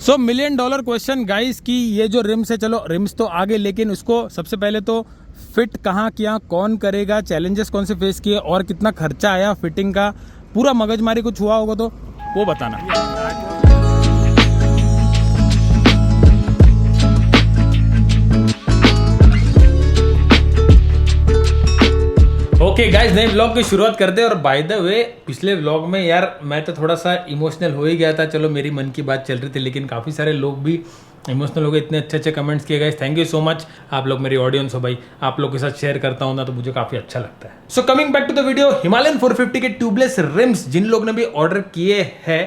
सो million dollar question guys की ये जो रिम्स है, चलो रिम्स तो आगे, लेकिन उसको सबसे पहले तो फिट कहाँ किया, कौन करेगा, चैलेंजेस कौन से फेस किए और कितना खर्चा आया फिटिंग का, पूरा मगजमारी कुछ हुआ होगा तो वो बताना। ओके गाइस, नए व्लॉग की शुरुआत करते हैं। और बाय द वे पिछले व्लॉग में यार मैं तो थोड़ा सा इमोशनल हो ही गया था। चलो मेरी मन की बात चल रही थी, लेकिन काफ़ी सारे लोग भी इमोशनल हो गए। इतने अच्छे अच्छे कमेंट्स किए guys, thank you so much. आप लोग मेरी ऑडियंस हो भाई, आप लोग के साथ शेयर करता हूँ ना तो मुझे काफ़ी अच्छा लगता है। So coming back to the video, Himalayan 450 के ट्यूबलेस रिम्स जिन लोग ने भी ऑर्डर किए हैं,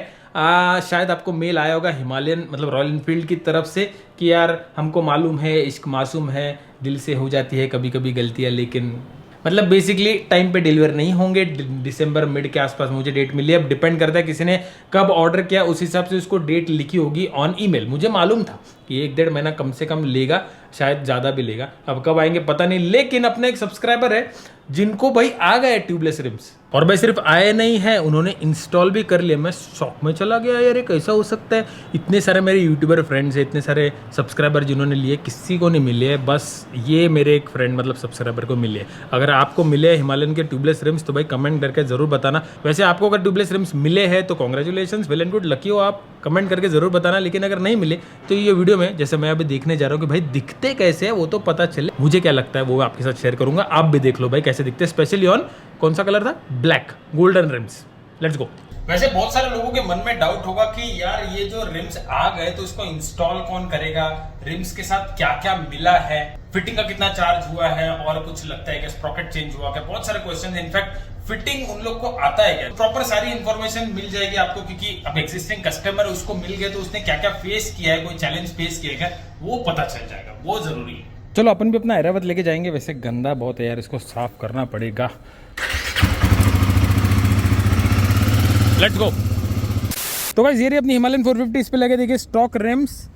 शायद आपको मेल आया होगा हिमालयन मतलब रॉयल एनफील्ड की तरफ से कि यार हमको मालूम है इश्क मासूम है, दिल से हो जाती है कभी कभी गलतियाँ, लेकिन मतलब बेसिकली टाइम पे डिलीवर नहीं होंगे। दिसंबर मिड के आसपास मुझे डेट मिली है। अब डिपेंड करता है किसी ने कब ऑर्डर किया, उस हिसाब से उसको डेट लिखी होगी ऑन ईमेल। मुझे मालूम था कि 1-1.5 महीना कम से कम लेगा, शायद ज़्यादा भी लेगा। अब कब आएंगे पता नहीं, लेकिन अपने एक सब्सक्राइबर है जिनको भाई आ गए ट्यूबलेस रिम्स, और भाई सिर्फ आए नहीं है, उन्होंने इंस्टॉल भी कर लिया। मैं शॉक में चला गया यार, ये कैसा हो सकता है। इतने सारे मेरे यूट्यूबर फ्रेंड्स हैं, इतने सारे सब्सक्राइबर जिन्होंने लिए, किसी को नहीं मिले है, बस ये मेरे एक फ्रेंड मतलब सब्सक्राइबर को मिले। अगर आपको मिले हिमालयन के ट्यूबलेस रिम्स तो भाई कमेंट करके जरूर बताना। वैसे आपको अगर ट्यूबलेस रिम्स मिले हैं तो congratulation, well and good, lucky हो आप, कमेंट करके जरूर बताना। लेकिन अगर नहीं मिले तो ये वीडियो में जैसे मैं अभी देखने जा रहा हूँ कि भाई दिखते कैसे है वो तो पता चले, मुझे क्या लगता है वो आपके साथ शेयर करूंगा। आप भी देख लो भाई कैसे दिखते हैं, स्पेशली ऑन कौन सा कलर था, black golden RIMS. Let's go. वैसे बहुत सारे लोगों के मन में डाउट होगा कि यार ये जो रिम्स आ गए तो इसको इंस्टॉल कौन करेगा, रिम्स के साथ क्या क्या मिला है, फिटिंग का कितना चार्ज हुआ है, और कुछ लगता है कि स्प्रॉकेट चेंज हुआ क्या, बहुत सारे क्वेश्चन। इनफैक्ट फिटिंग उन लोग को आता है क्या, प्रॉपर सारी इंफॉर्मेशन मिल जाएगी आपको, क्योंकि अब एक्सिस्टिंग कस्टमर उसको मिल गए तो उसने क्या क्या फेस किया है, कोई चैलेंज फेस किया है वो पता चल जाएगा, वो जरूरी है। चलो अपन भी अपना एरावत लेके जाएंगे। वैसे गंदा बहुत है यार, इसको साफ करना पड़ेगा। Let's go. तो गाइस ये रही अपनी हिमालयन 450, इस पे लगे देखिए स्टॉक रिम्स,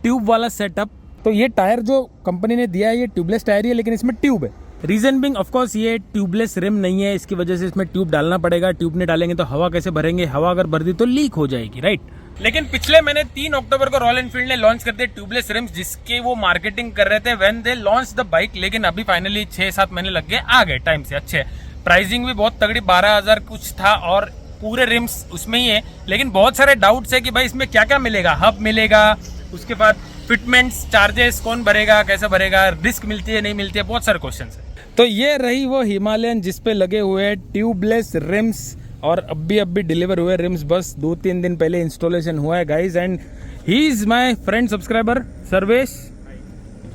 ट्यूब वाला सेटअप। तो ये टायर जो कंपनी ने दिया है ये ट्यूबलेस टायर ही है, लेकिन इसमें ट्यूब है। रीजन बिंग ऑफ कोर्स ये ट्यूबलेस रिम नहीं है, इसकी वजह से इसमें ट्यूब डालना पड़ेगा। ट्यूब नहीं डालेंगे तो हवा कैसे भरेंगे, हवा अगर भर दी तो लीक हो जाएगी, राइट। लेकिन पिछले महीने 3 अक्टूबर को रॉयल एनफील्ड ने लॉन्च कर दिए ट्यूबलेस रिम्स, जिसके वो मार्केटिंग कर रहे थे when they launch the bike. लेकिन अभी फाइनली 6-7 महीने लग गए, आ गए टाइम से अच्छे। प्राइसिंग भी बहुत तगड़ी 12,000 कुछ था, और पूरे रिम्स उसमें ही है। लेकिन बहुत सारे डाउट्स है कि भाई इसमें क्या क्या मिलेगा, हब मिलेगा, उसके बाद फिटमेंट्स चार्जेस कौन भरेगा, कैसे भरेगा, रिस्क मिलती है नहीं मिलती है, बहुत सारे क्वेश्चन है। तो ये रही वो हिमालयन जिसपे लगे हुए ट्यूबलेस रिम्स, और अब भी डिलीवर हुए रिम्स, बस 2-3 दिन पहले इंस्टॉलेशन हुआ है guys. And he is my friend subscriber Sarvesh.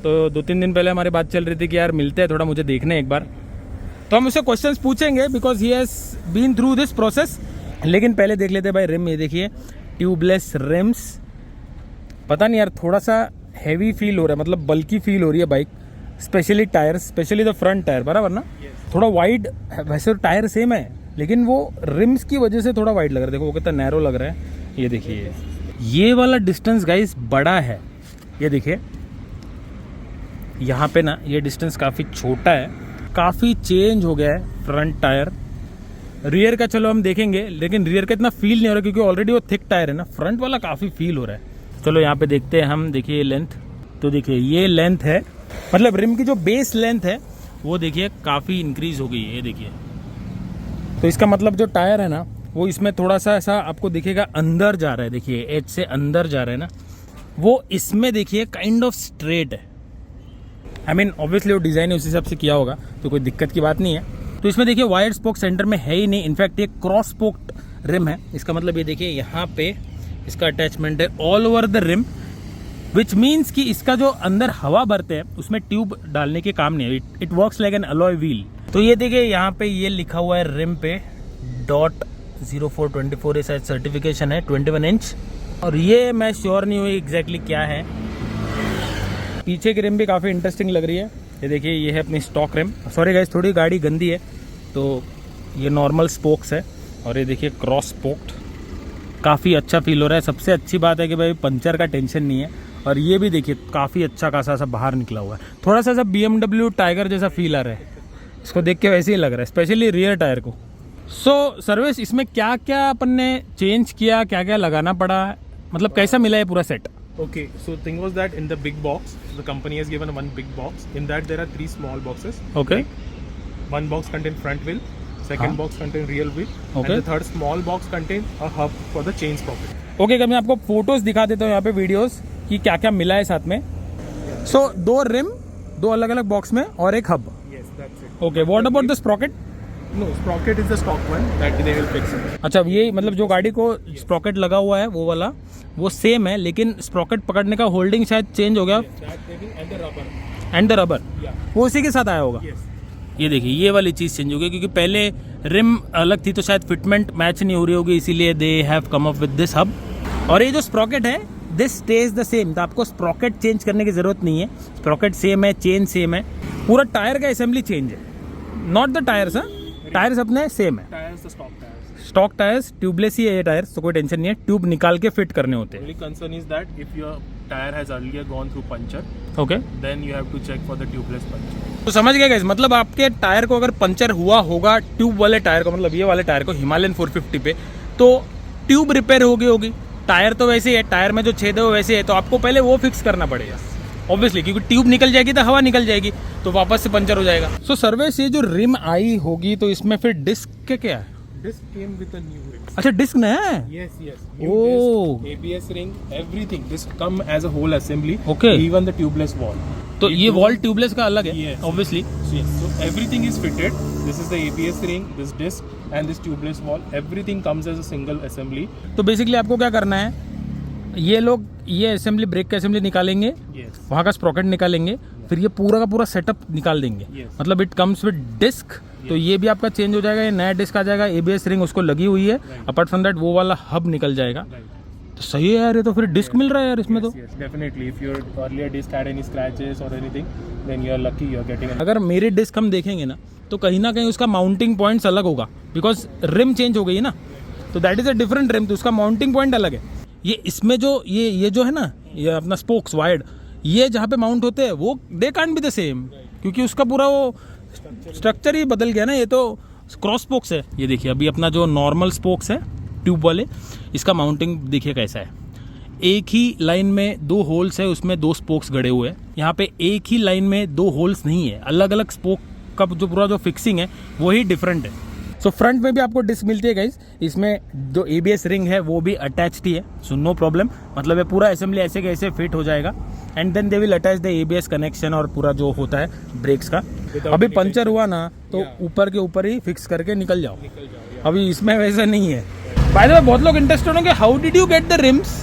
तो 2-3 दिन पहले हमारी बात चल रही थी कि यार मिलते हैं, थोड़ा मुझे देखने एक बार। तो हम उससे क्वेश्चंस पूछेंगे because he has been through this process. लेकिन पहले देख लेते हैं भाई रिम। ये देखिए ट्यूबलेस रिम्स, पता नहीं यार थोड़ा सा हैवी फील हो रहा है, मतलब बल्कि फील हो रही है bike, specially tyre, specially the front tyre, बराबर ना। थोड़ा वाइड, वैसे तो टायर सेम है लेकिन वो रिम्स की वजह से थोड़ा वाइड लग रहा है। देखो वो कितना नैरो लग रहा है। ये देखिए ये वाला डिस्टेंस गाइस बड़ा है, ये देखिए यहाँ पे ना ये डिस्टेंस काफ़ी छोटा है, काफ़ी चेंज हो गया है फ्रंट टायर। रियर का चलो हम देखेंगे, लेकिन रियर का इतना फील नहीं हो रहा क्योंकि ऑलरेडी वो थिक टायर है ना। फ्रंट वाला काफ़ी फील हो रहा है। चलो यहाँ पे देखते हैं हम, देखिए लेंथ, तो देखिए ये लेंथ है, मतलब रिम की जो बेस लेंथ है वो देखिए काफ़ी इंक्रीज हो गई है, ये देखिए। तो इसका मतलब जो टायर है ना वो इसमें थोड़ा सा ऐसा आपको दिखेगा अंदर जा रहा है, देखिए एज से अंदर जा रहा है ना, वो इसमें देखिए काइंड ऑफ स्ट्रेट है। आई मीन ऑब्वियसली वो डिज़ाइन उस हिसाब से किया होगा तो कोई दिक्कत की बात नहीं है। तो इसमें देखिए वाइड स्पोक सेंटर में है ही नहीं, इनफैक्ट ये क्रॉस स्पोक्ड रिम है। इसका मतलब ये देखिए यहाँ पे इसका अटैचमेंट है all over the rim, which means कि इसका जो अंदर हवा भरते हैं उसमें ट्यूब डालने के काम नहीं है। It works like an alloy wheel. तो ये देखिए यहाँ पे ये लिखा हुआ है रिम पे .0424, ये शायद सर्टिफिकेशन है 21 इंच, और ये मैं श्योर नहीं हुई एग्जैक्टली क्या है। पीछे की रिम भी काफ़ी इंटरेस्टिंग लग रही है। ये देखिए ये है अपनी स्टॉक रिम। सॉरी गाइस थोड़ी गाड़ी गंदी है, तो ये नॉर्मल स्पोक्स है, और ये देखिए क्रॉस स्पोक्ड, काफ़ी अच्छा फील हो रहा है। सबसे अच्छी बात है कि भाई पंचर का टेंशन नहीं है, और ये भी देखिए काफ़ी अच्छा खासा सा बाहर निकला हुआ है। थोड़ा सा BMW टाइगर जैसा फील आ रहा है, इसको देख के वैसे ही लग रहा है, स्पेशली रियर टायर को। सो सर्विस इसमें क्या क्या अपन ने चेंज किया, क्या क्या लगाना पड़ा, मतलब कैसा मिला है पूरा set? Okay, so thing was that in the big box, the company has given one big box. In that there are 3 small boxes. Okay. One box contains front wheel, second box contains rear wheel, Okay. and the third small box contains a hub for the chain sprocket. Okay मैं आपको photos दिखा देता हूँ यहाँ पे videos कि क्या क्या मिला है साथ में। सो 2 रिम 2 अलग अलग बॉक्स में और एक hub. Yes, that's it. Okay what about the Sprocket? No, sprocket is the stock one that they will fix it. अच्छा ये मतलब जो गाड़ी को स्प्रॉकेट लगा हुआ है वो वाला वो सेम है, लेकिन स्प्रॉकेट पकड़ने का होल्डिंग शायद चेंज हो गया That they will and the rubber. And the rubber Yeah. वो उसी के साथ आया होगा। Yes. ये देखिए ये वाली चीज़ चेंज हो गई क्योंकि पहले रिम अलग थी तो शायद फिटमेंट मैच नहीं हो रही होगी, इसीलिए they have come up with this hub. और ये जो स्प्रॉकेट है दिस स्टेज द सेम, तो आपको स्प्रॉकेट चेंज करने की जरूरत नहीं है, स्प्रॉकेट सेम है, चेन सेम है, पूरा टायर का असेंबली चेंज है, नॉट द टायर्स। टायर्स अपने सेम है, Tires, the stock tires. Stock tyres, tubeless ही है ये टायर्स, तो कोई टेंशन नहीं है, ट्यूब निकाल के फिट करने होते हैं। Only concern is that if your tire has earlier gone through puncture, okay then you have to check for the tubeless puncture. तो समझ गए गाइस, मतलब आपके टायर को अगर पंचर हुआ होगा ट्यूब वाले टायर को, मतलब ये वाले टायर को हिमालयन 450 पे, तो ट्यूब रिपेयर हो गई होगी, टायर तो वैसे ही है, टायर में जो छेद है वो वैसे है, तो आपको पहले वो फिक्स करना पड़ेगा ऑब्वियसली, क्योंकि ट्यूब निकल जाएगी तो हवा निकल जाएगी तो वापस से पंचर हो जाएगा। सो सर्विस ये जो रिम आई होगी तो इसमें फिर डिस्क के क्या है? Disc came with a new ring. अच्छा डिस्क नया है? Yes, yes. New Oh. disc, ABS ring, everything. This come as a whole assembly. Okay. Even the tubeless wall. तो ये वॉल ट्यूबलेस का अलग है Yes. Obviously. So, yes. So everything is fitted. This is the ABS ring, this disc, and this tubeless wall. Everything comes as a single assembly. तो basically आपको क्या करना है, ये लोग ये असेंबली ब्रेक का असेंबली निकालेंगे, Yes. वहाँ का स्प्रॉकेट निकालेंगे, फिर ये पूरा का पूरा सेटअप निकाल देंगे। Yes. मतलब इट कम्स विद डिस्क, तो ये भी आपका चेंज हो जाएगा, ये नया डिस्क आ जाएगा, एबीएस रिंग उसको लगी हुई है, अपार्ट फ्रॉम दैट वो वाला हब निकल जाएगा। Right. तो सही है यार, ये तो फिर डिस्क मिल रहा है यार इसमें। तो Yes, definitely. If your earlier disc had any scratches or anything, then you are lucky. You are getting. अगर मेरे डिस्क हम देखेंगे ना तो कहीं ना कहीं उसका माउंटिंग पॉइंट्स अलग होगा, बिकॉज रिम चेंज हो गई है ना, तो that is a different rim, तो उसका माउंटिंग पॉइंट अलग है। ये इसमें जो ये जो है ना, ये अपना स्पोक्स वाइड, ये जहाँ पे माउंट होते हैं वो they can't be the same, क्योंकि उसका पूरा वो स्ट्रक्चर ही बदल गया ना, ये तो क्रॉस स्पोक्स है। ये देखिए अभी अपना जो नॉर्मल स्पोक्स है ट्यूब वाले, इसका माउंटिंग देखिए कैसा है, एक ही लाइन में 2 होल्स है, उसमें 2 स्पोक्स गड़े हुए हैं। यहाँ पे एक ही लाइन में 2 होल्स नहीं है, अलग अलग स्पोक का जो पूरा जो फिक्सिंग है वही डिफरेंट है। सो फ्रंट में भी आपको डिस्क मिलती है गाइस, इसमें जो एबीएस रिंग है वो भी अटैच्ड ही है, सो नो प्रॉब्लम, मतलब ये पूरा असेंबली ऐसे कैसे फिट हो जाएगा, and then they will attach the ABS connection और पूरा जो होता है ब्रेक्स का। अभी पंचर हुआ ना तो ऊपर के ऊपर ही फिक्स करके निकल जाओ, अभी इसमें वैसा नहीं है। बाय द वे बहुत लोग इंटरेस्टेड होंगे, how did you get the RIMS?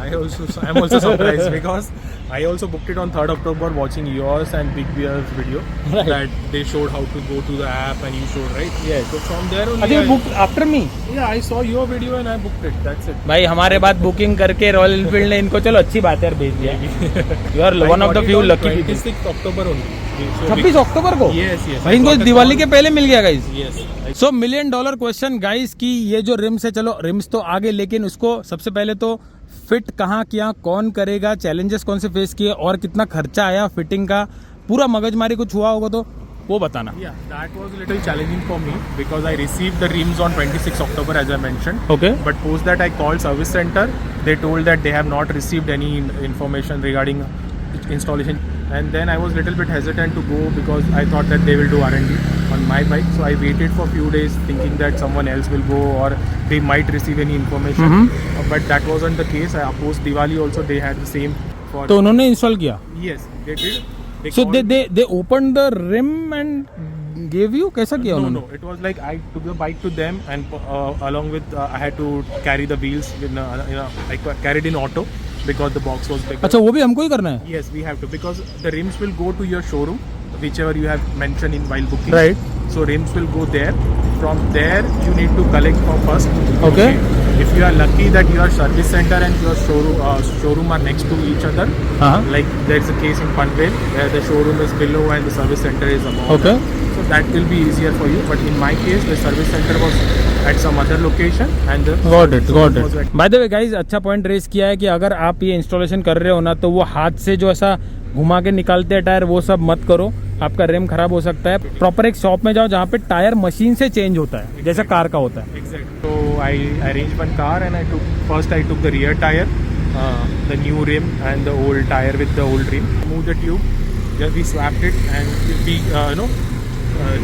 I'm also surprised because I also booked it on 3rd October watching yours and Big Beer's video that they showed how to go to the app and you showed, right? Yes. So from there only, अच्छा book after me? yeah, I saw your video and I booked it. That's it. भाई हमारे बाद booking करके royal Enfield ने इनको, चलो अच्छी बात है यार, भेज दिया। You are one of the few lucky people. 26 October only. So 26 अक्टूबर को? Yes, yes. भाई इनको दिवाली के पहले मिल गया गाइस। Yes. सो $1 million क्वेश्चन गाइस की ये जो रिम्स है, चलो रिम्स तो आगे, लेकिन उसको सबसे पहले तो फिट कहाँ किया, कौन करेगा, चैलेंजेस कौन से फेस किए और कितना खर्चा आया फिटिंग का, पूरा मगजमारी कुछ हुआ होगा तो वो बताना। Yeah, that was a little challenging for me because I received the rims on 26 October as I mentioned. Okay But post that I called service center. They told that they have not received any information regarding installation. And then I was little bit hesitant to go because I thought that they will do R&D on my bike. So I waited for few days thinking that someone else will go or they might receive any information. But that wasn't the case. Post Diwali also they had the same. For तो उन्होंने install किया? yes, they did. They so called- they open the rim and give you, कैसा किया No, उन्होंने? no. It was like I took the bike to them and along with I had to carry the wheels. I carried in auto because the box was bigger. अच्छा वो भी हमको ही करना है? Yes, we have to because the rims will go to your showroom, whichever you have mentioned in while booking. Right. So rims will go there. From there, you need to collect from first. Okay. If you are lucky that your service center and your showroom are next to each other, हाँ like there is a case in Panvel where the showroom is below and the service center is above. Okay. So that will be easier for you. But in my case, the service center was at some other location and the got it got was it. at- by the way guys, अच्छा point race किया है कि अगर आप ये installation कर रहे हो ना तो वो हाथ से जो ऐसा घुमा के निकालते हैं टायर, वो सब मत करो, आपका रिम खराब हो सकता है। प्रॉपर एक शॉप में जाओ जहाँ पे टायर मशीन से चेंज होता है, जैसा कार का होता है। Exactly. So I arranged one car and I took the rear tire the new rim and the old tire with the old rim. Move the tube, just we swapped it, and we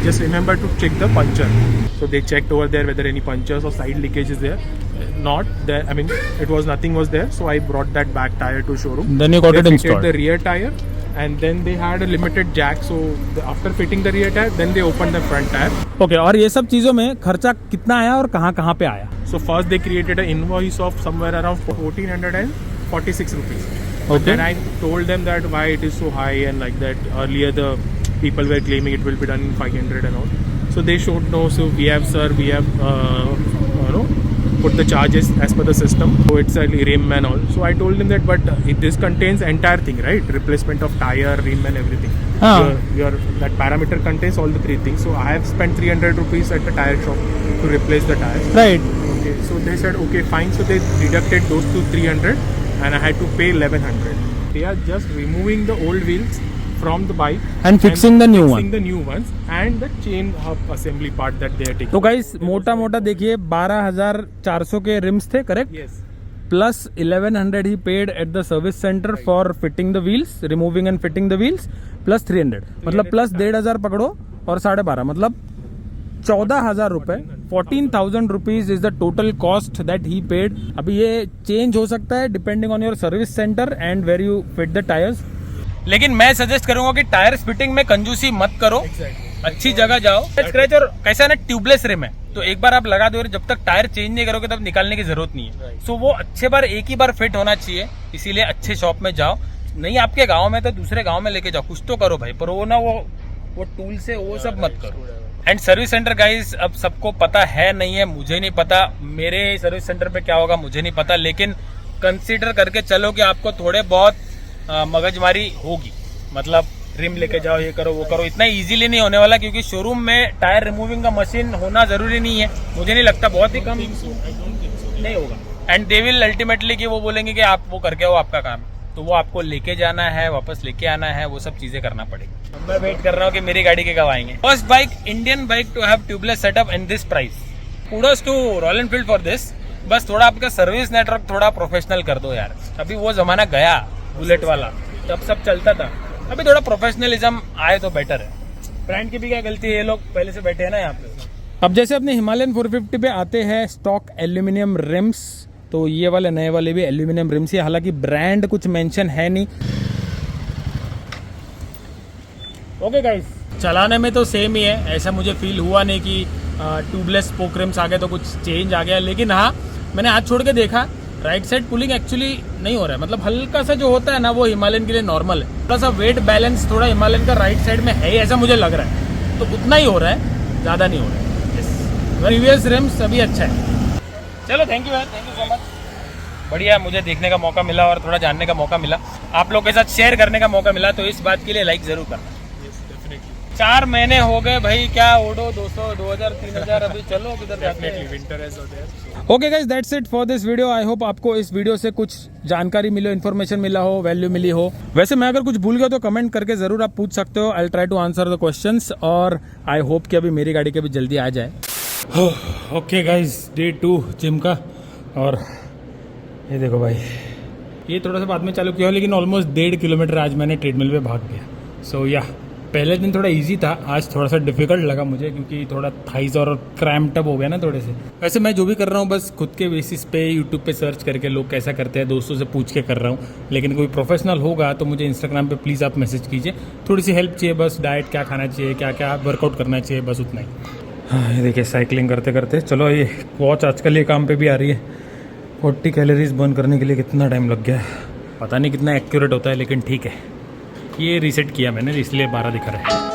just remember to check the puncture. So they checked over there whether any punctures or side leakage is there. Not there. I mean, it was nothing was there. So I brought that back tire to showroom. Then you got it They installed. fitted the rear tire, and then they had a limited jack. So after fitting the rear tire, then they opened the front tire. Okay और ये सब चीज़ों में खर्चा कितना आया और कहाँ पे आया? So first they created an invoice of somewhere around 1446 rupees. Okay. And I told them that why it is so high and like that. Earlier the people were claiming it will be done in 500 and all. So they showed no. So we have put the charges as per the system. So it's a rim and all. So I told them that, but this contains entire thing, right? Replacement of tire, rim and everything. Your that parameter contains all the three things. So I have spent 300 rupees at the tire shop to replace the tires. Right. Okay, so they said okay fine. So they deducted those to 300, and I had to pay 1100. They are just removing the old wheels from the bike And fixing the new one. the new ones and the chain hub assembly part that they are taking. तो guys मोटा देखिए 12,400 के RIMS थे, correct? Yes. Plus 1100 he paid at the service centre for fitting the wheels, removing and fitting the wheels, plus 300 मतलब plus 1,500 पकड़ो और 12,500 मतलब 14,000 रुपए, 14,000 rupees is the total cost that he paid. अभी ये चेंज हो सकता है depending on your service centre and where you fit the tyres. लेकिन मैं सजेस्ट करूंगा कि टायर फिटिंग में कंजूसी मत करो. अच्छी जगह जाओ. स्क्रैच और कैसा है ना, ट्यूबलेस रिम है तो एक बार आप लगा दो, जब तक टायर चेंज नहीं करोगे तब निकालने की जरूरत नहीं है. सो वो अच्छे बार एक ही बार फिट होना चाहिए, इसीलिए अच्छे शॉप में जाओ. नहीं आपके गांव में तो दूसरे गांव में लेके जाओ, कुछ तो करो भाई, पर वो ना वो टूल से वो सब मत करो. एंड सर्विस सेंटर गाइस अब सबको पता है नहीं है, मुझे नहीं पता मेरे सर्विस सेंटर पे क्या होगा मुझे नहीं पता, लेकिन कंसीडर करके चलो कि आपको थोड़े बहुत मगजमारी होगी. मतलब रिम लेके जाओ, ये करो वो करो, इतना इजीली नहीं होने वाला क्योंकि शोरूम में टायर रिमूविंग का मशीन होना जरूरी नहीं है. मुझे नहीं लगता, बहुत ही कम नहीं होगा. एंड दे विल अल्टीमेटली कि वो बोलेंगे कि आप वो करके हो आपका काम, तो वो आपको लेके जाना है, वापस लेके आना है, वो सब चीजें करना पड़ेगी. मैं वेट कर रहा हूँ कि मेरी गाड़ी के कब आएंगे. First bike, Indian bike to have tubeless setup in this price. Kudos to Royal Enfield for this. बस थोड़ा आपका सर्विस नेटवर्क थोड़ा प्रोफेशनल कर दो यार. अभी वो जमाना गया बुलेट वाला, तब सब चलता था. अभी थोड़ा प्रोफेशनलिज्म आए तो बेटर है. ब्रांड की भी क्या गलती है, ये लोग पहले से बैठे हैं ना यहाँ पे. अब जैसे अपने हिमालयन 450 पे आते हैं स्टॉक एल्यूमिनियम रिम्स, तो ये वाले नए वाले भी एल्यूमिनियम रिम्स ही, हालांकि ब्रांड कुछ मेंशन है नहीं. ओके गाइस, चलाने में तो सेम ही है, ऐसा मुझे फील हुआ नहीं कि ट्यूबलेस स्पोक रिम्स आ गए तो कुछ चेंज आ गया. लेकिन हाँ, मैंने हाथ छोड़ के देखा, राइट साइड पुलिंग एक्चुअली नहीं हो रहा है. मतलब हल्का सा जो होता है ना वो हिमालयन के लिए नॉर्मल है. थोड़ा सा वेट बैलेंस थोड़ा हिमालयन का राइट साइड में है, ऐसा मुझे लग रहा है. तो उतना ही हो रहा है, ज़्यादा नहीं हो रहा है. प्रीवियस रिम्स अभी अच्छा है. चलो थैंक यू यार, थैंक यू सो मच. बढ़िया, मुझे देखने का मौका मिला और थोड़ा जानने का मौका मिला, आप लोग के साथ शेयर करने का मौका मिला, तो इस बात के लिए लाइक जरूर करना. 4 महीने हो गए भाई, क्या ओडो 200 2000 3000 अभी चलो किधर जाते हैं. Winter is there. Okay guys, that's it for this video. I hope आपको इस वीडियो से कुछ जानकारी मिली हो, इन्फॉर्मेशन मिला हो, वैल्यू मिली हो. वैसे मैं अगर कुछ भूल गया तो कमेंट करके जरूर आप पूछ सकते हो. I try to answer the questions और आई होप कि अभी मेरी गाड़ी के भी जल्दी आ जाए. ओके गाइस, डे 2 जिम का. और ये देखो भाई, ये थोड़ा सा बाद में चालू किया हो, लेकिन ऑलमोस्ट 1.5 किलोमीटर आज मैंने ट्रेडमिल पे भाग गया. सो या पहले दिन थोड़ा इजी था, आज थोड़ा सा डिफिकल्ट लगा मुझे क्योंकि थोड़ा थाइज और क्रैम्प्ड अप हो गया ना थोड़े से. वैसे मैं जो भी कर रहा हूँ बस खुद के बेसिस पे यूट्यूब पे सर्च करके लोग कैसा करते हैं दोस्तों से पूछ के कर रहा हूँ. लेकिन कोई प्रोफेशनल होगा तो मुझे इंस्टाग्राम पे प्लीज़ आप मैसेज कीजिए. थोड़ी सी हेल्प चाहिए बस, डाइट क्या खाना चाहिए, क्या क्या वर्कआउट करना चाहिए, बस उतना ही. हाँ ये देखिए साइकिलिंग करते करते, चलो ये वॉच आजकल ये काम पे भी आ रही है. 40 कैलोरीज बर्न करने के लिए कितना टाइम लग गया, पता नहीं कितना एक्यूरेट होता है, लेकिन ठीक है. ये रीसेट किया मैंने इसलिए 12 दिखा रहा है.